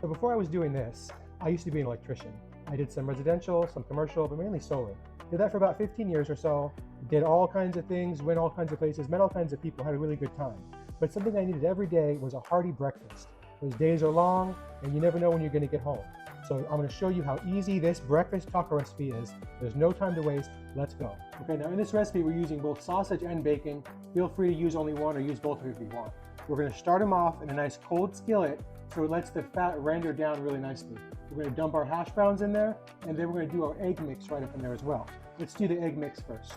So before I was doing this, I used to be an electrician. I did some residential, some commercial, but mainly solar. Did that for about 15 years or so, did all kinds of things, went all kinds of places, met all kinds of people, had a really good time. But something I needed every day was a hearty breakfast. Those days are long, and you never know when you're gonna get home. So I'm gonna show you how easy this breakfast taco recipe is. There's no time to waste, let's go. Okay, now in this recipe, we're using both sausage and bacon. Feel free to use only one or use both if you want. We're gonna start them off in a nice cold skillet so it lets the fat render down really nicely. We're gonna dump our hash browns in there, and then we're gonna do our egg mix right up in there as well. Let's do the egg mix first.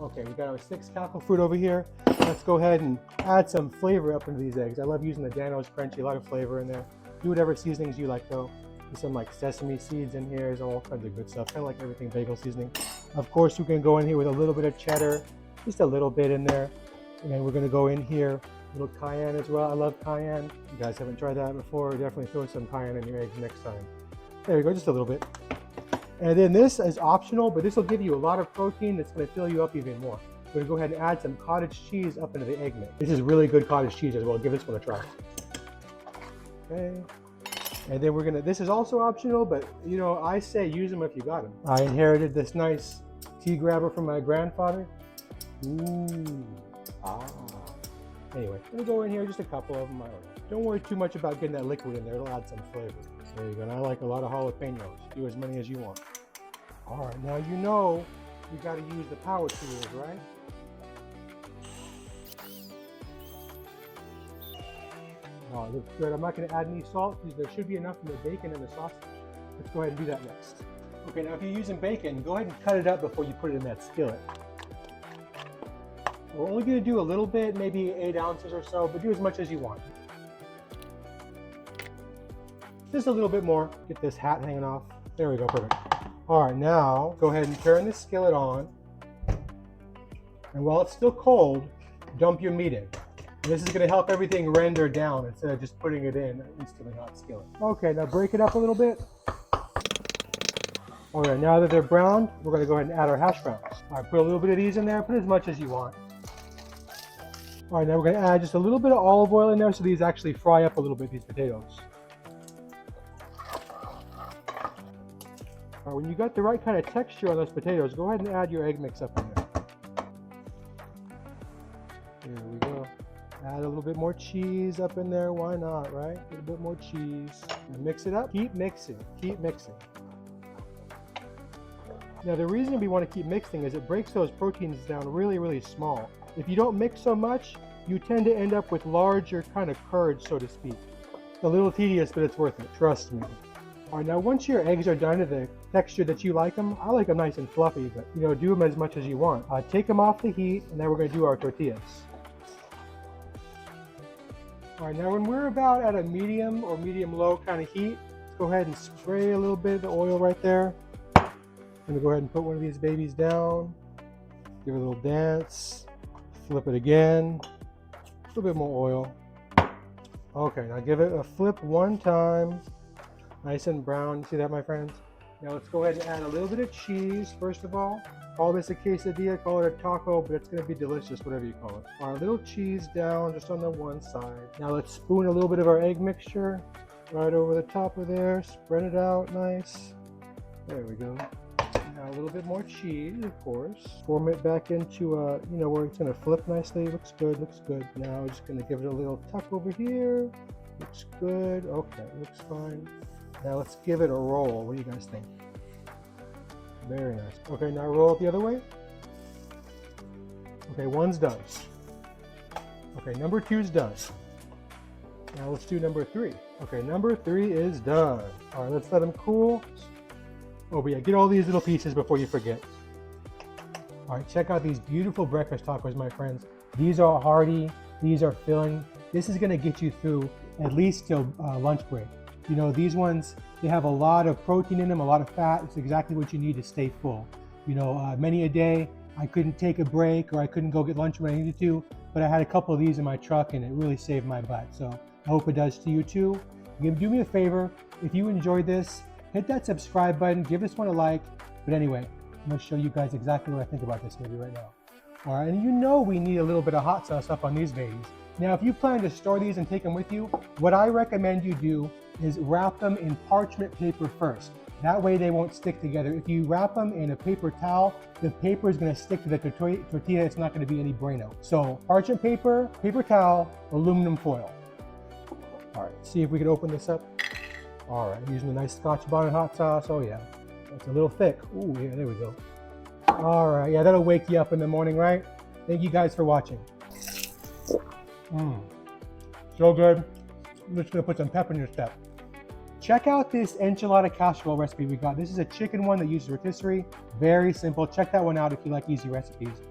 Okay, we got our 6 cackle fruit over here. Let's go ahead and add some flavor up into these eggs. I love using the Dano's Crunchy, a lot of flavor in there. Do whatever seasonings you like though. There's some like sesame seeds in here, there's all kinds of good stuff, kind of like everything bagel seasoning. Of course, we're gonna go in here with a little bit of cheddar, just a little bit in there. And then we're gonna go in here, a little cayenne as well. I love cayenne. If you guys haven't tried that before, definitely throw some cayenne in your eggs next time. There we go, just a little bit. And then this is optional, but this will give you a lot of protein that's gonna fill you up even more. We're gonna go ahead and add some cottage cheese up into the egg mix. This is really good cottage cheese as well. Give this one a try. Okay. And then we're gonna, this is also optional, but you know, I say use them if you got them. I inherited this nice tea grabber from my grandfather. Ooh, Anyway, I'm gonna go in here, just a couple of them, I don't know. Don't worry too much about getting that liquid in there, it'll add some flavor. There you go, and I like a lot of jalapenos. Do as many as you want. All right, now you know you gotta use the power tools, right? Oh, it looks good. I'm not going to add any salt because there should be enough in the bacon and the sausage. Let's go ahead and do that next. Okay, now if you're using bacon, go ahead and cut it up before you put it in that skillet. We're only going to do a little bit, maybe 8 ounces or so, but do as much as you want. Just a little bit more. Get this hat hanging off. There we go, perfect. All right, now go ahead and turn the skillet on. And while it's still cold, dump your meat in. This is going to help everything render down instead of just putting it in an instantly hot skillet. Okay, now break it up a little bit. All right, now that they're browned, we're going to go ahead and add our hash browns. All right, put a little bit of these in there. Put as much as you want. All right, now we're going to add just a little bit of olive oil in there so these actually fry up a little bit, these potatoes. All right, when you got the right kind of texture on those potatoes, go ahead and add your egg mix up in there. There we go. Add a little bit more cheese up in there, why not, right? A little bit more cheese. And mix it up. Keep mixing, keep mixing. Now the reason we want to keep mixing is it breaks those proteins down really, really small. If you don't mix so much, you tend to end up with larger kind of curds, so to speak. It's a little tedious, but it's worth it, trust me. All right, now once your eggs are done to the texture that you like them, I like them nice and fluffy, but you know, do them as much as you want. Take them off the heat, and then we're going to do our tortillas. All right, now when we're about at a medium or medium-low kind of heat, let's go ahead and spray a little bit of the oil right there. I'm gonna go ahead and put one of these babies down, give it a little dance, flip it again, a little bit more oil. Okay, now give it a flip one time, nice and brown. You see that, my friends? Now let's go ahead and add a little bit of cheese, first of all. Call this a quesadilla, call it a taco, but it's gonna be delicious, whatever you call it. All right, a little cheese down just on the one side. Now let's spoon a little bit of our egg mixture right over the top of there, spread it out nice. There we go. Now a little bit more cheese, of course. Form it back into you know, where it's gonna flip nicely. Looks good, looks good. Now we're just gonna give it a little tuck over here. Looks good, okay, looks fine. Now let's give it a roll. What do you guys think? Very nice. Okay, now roll it the other way. Okay, one's done. Okay, number 2's done. Now let's do number 3. Okay, number 3 is done. All right, let's let them cool. Oh, but yeah, get all these little pieces before you forget. All right, check out these beautiful breakfast tacos, my friends. These are hearty, these are filling. This is gonna get you through at least till lunch break. You know, these ones, they have a lot of protein in them, a lot of fat. It's exactly what you need to stay full. You know, many a day, I couldn't take a break or I couldn't go get lunch when I needed to, but I had a couple of these in my truck and it really saved my butt. So I hope it does to you too. Do me a favor, if you enjoyed this, hit that subscribe button, give this one a like. But anyway, I'm gonna show you guys exactly what I think about this maybe right now. All right, and you know we need a little bit of hot sauce up on these babies. Now, if you plan to store these and take them with you, what I recommend you do is wrap them in parchment paper first. That way they won't stick together. If you wrap them in a paper towel, the paper is gonna stick to the tortilla. It's not gonna be any bueno. So parchment paper, paper towel, aluminum foil. All right, see if we can open this up. All right, using a nice Scotch bonnet hot sauce. Oh yeah, it's a little thick. Ooh, yeah, there we go. All right, yeah, that'll wake you up in the morning, right? Thank you guys for watching. So good. I'm just gonna put some pepper in your step. Check out this enchilada casserole recipe we got. This is a chicken one that uses rotisserie. Very simple. Check that one out if you like easy recipes.